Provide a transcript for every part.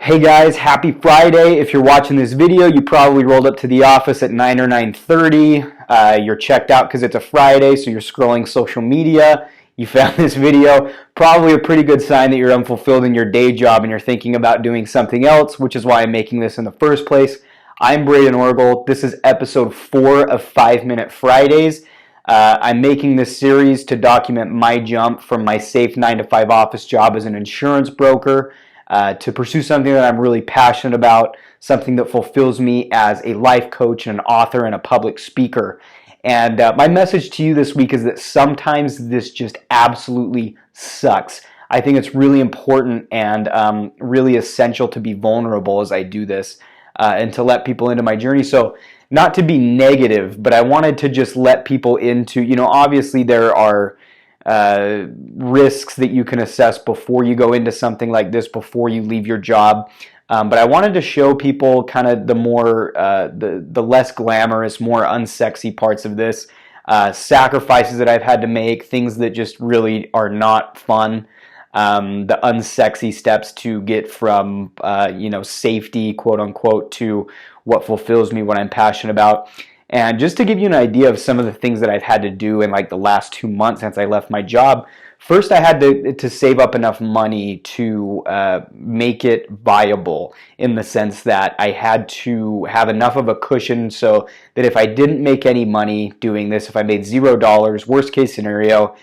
Hey guys, happy Friday. If you're watching this video, you probably rolled up to the office at 9 or 9:30. You're checked out because it's a Friday, so you're scrolling social media. You found this video. Probably a pretty good sign that you're unfulfilled in your day job and you're thinking about doing something else, which is why I'm making this in the first place. I'm Braden Orgel. This is episode 4 of 5-Minute Fridays. I'm making this series to document my jump from my safe 9-to-5 office job as an insurance broker to pursue something that I'm really passionate about, something that fulfills me as a life coach and an author and a public speaker. And my message to you this week is that sometimes this just absolutely sucks. I think it's really important and really essential to be vulnerable as I do this and to let people into my journey. So not to be negative, but I wanted to just let people into, obviously there are risks that you can assess before you go into something like this, before you leave your job. But I wanted to show people kind of the more, the less glamorous, more unsexy parts of this, sacrifices that I've had to make, things that just really are not fun, the unsexy steps to get from, safety, quote unquote, to what fulfills me, what I'm passionate about. And just to give you an idea of some of the things that I've had to do in like the last 2 months since I left my job, first I had to save up enough money to make it viable, in the sense that I had to have enough of a cushion so that if I didn't make any money doing this, if I made $0, worst case scenario,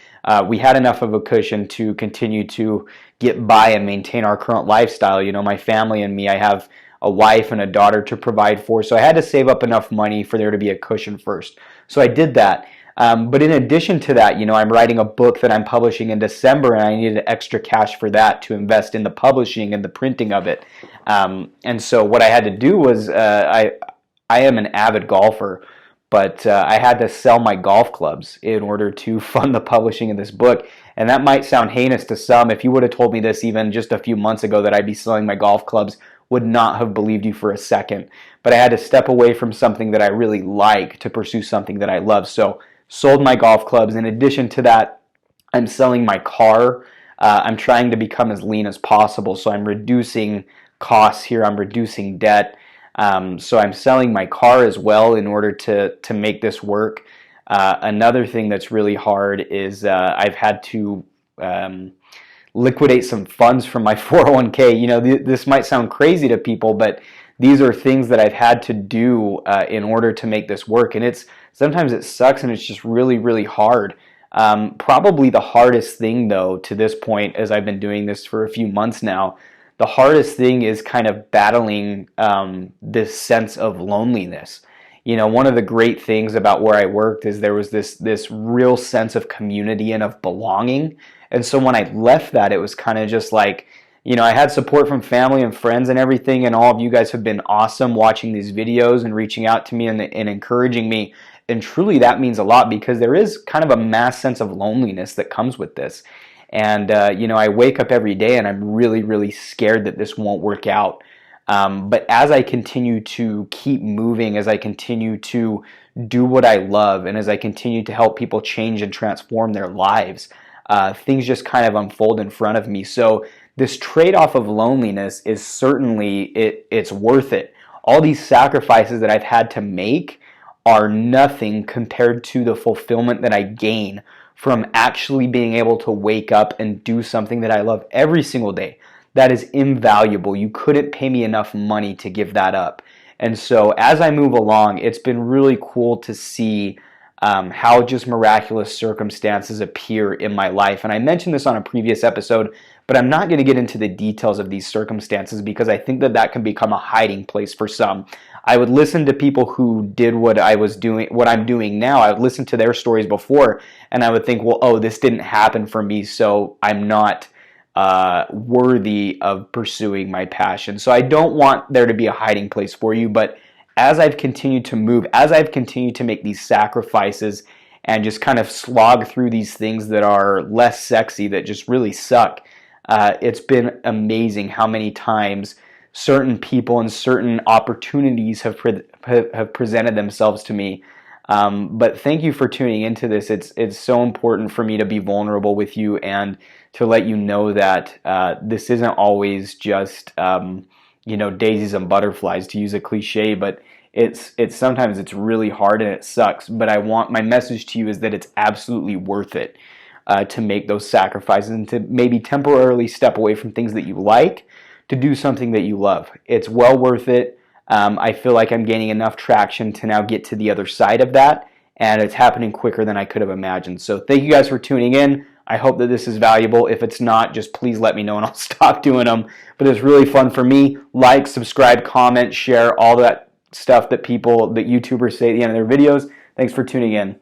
we had enough of a cushion to continue to get by and maintain our current lifestyle. My family and me, I have a wife and a daughter to provide for. So I had to save up enough money for there to be a cushion first. So I did that. But in addition to that, I'm writing a book that I'm publishing in December, and I needed extra cash for that to invest in the publishing and the printing of it. And so what I had to do was, I am an avid golfer, but I had to sell my golf clubs in order to fund the publishing of this book. And that might sound heinous to some. If you would have told me this even just a few months ago, that I'd be selling my golf clubs, would not have believed you for a second. But I had to step away from something that I really like to pursue something that I love. So sold my golf clubs. In addition to that, I'm selling my car. I'm trying to become as lean as possible. So I'm reducing costs here. I'm reducing debt. So I'm selling my car as well in order to make this work. Another thing that's really hard is I've had to liquidate some funds from my 401k. This might sound crazy to people, but these are things that I've had to do in order to make this work. And sometimes it sucks and it's just really, really hard. Probably the hardest thing, though, to this point, as I've been doing this for a few months now, the hardest thing is kind of battling this sense of loneliness. One of the great things about where I worked is there was this real sense of community and of belonging. And so when I left that, it was kind of just like, I had support from family and friends and everything, and all of you guys have been awesome watching these videos and reaching out to me and encouraging me. And truly that means a lot, because there is kind of a mass sense of loneliness that comes with this. And, I wake up every day and I'm really, really scared that this won't work out. But as I continue to keep moving, as I continue to do what I love, and as I continue to help people change and transform their lives, things just kind of unfold in front of me. So this trade-off of loneliness is certainly, it's worth it. All these sacrifices that I've had to make are nothing compared to the fulfillment that I gain from actually being able to wake up and do something that I love every single day. That is invaluable. You couldn't pay me enough money to give that up. And so as I move along, it's been really cool to see how just miraculous circumstances appear in my life. And I mentioned this on a previous episode, but I'm not going to get into the details of these circumstances because I think that can become a hiding place for some. I would listen to people who did what I'm doing now. I would listen to their stories before, and I would think, well, oh, this didn't happen for me, so I'm not worthy of pursuing my passion. So I don't want there to be a hiding place for you, but as I've continued to move, as I've continued to make these sacrifices and just kind of slog through these things that are less sexy, that just really suck, it's been amazing how many times certain people and certain opportunities have presented themselves to me. But thank you for tuning into this. It's so important for me to be vulnerable with you and to let you know that this isn't always just daisies and butterflies, to use a cliche, but it's sometimes it's really hard and it sucks. But my message to you is that it's absolutely worth it to make those sacrifices and to maybe temporarily step away from things that you like to do something that you love. It's well worth it. I feel like I'm gaining enough traction to now get to the other side of that, and it's happening quicker than I could have imagined. So thank you guys for tuning in. I hope that this is valuable. If it's not, just please let me know and I'll stop doing them. But it's really fun for me. Like, subscribe, comment, share, all that stuff that YouTubers say at the end of their videos. Thanks for tuning in.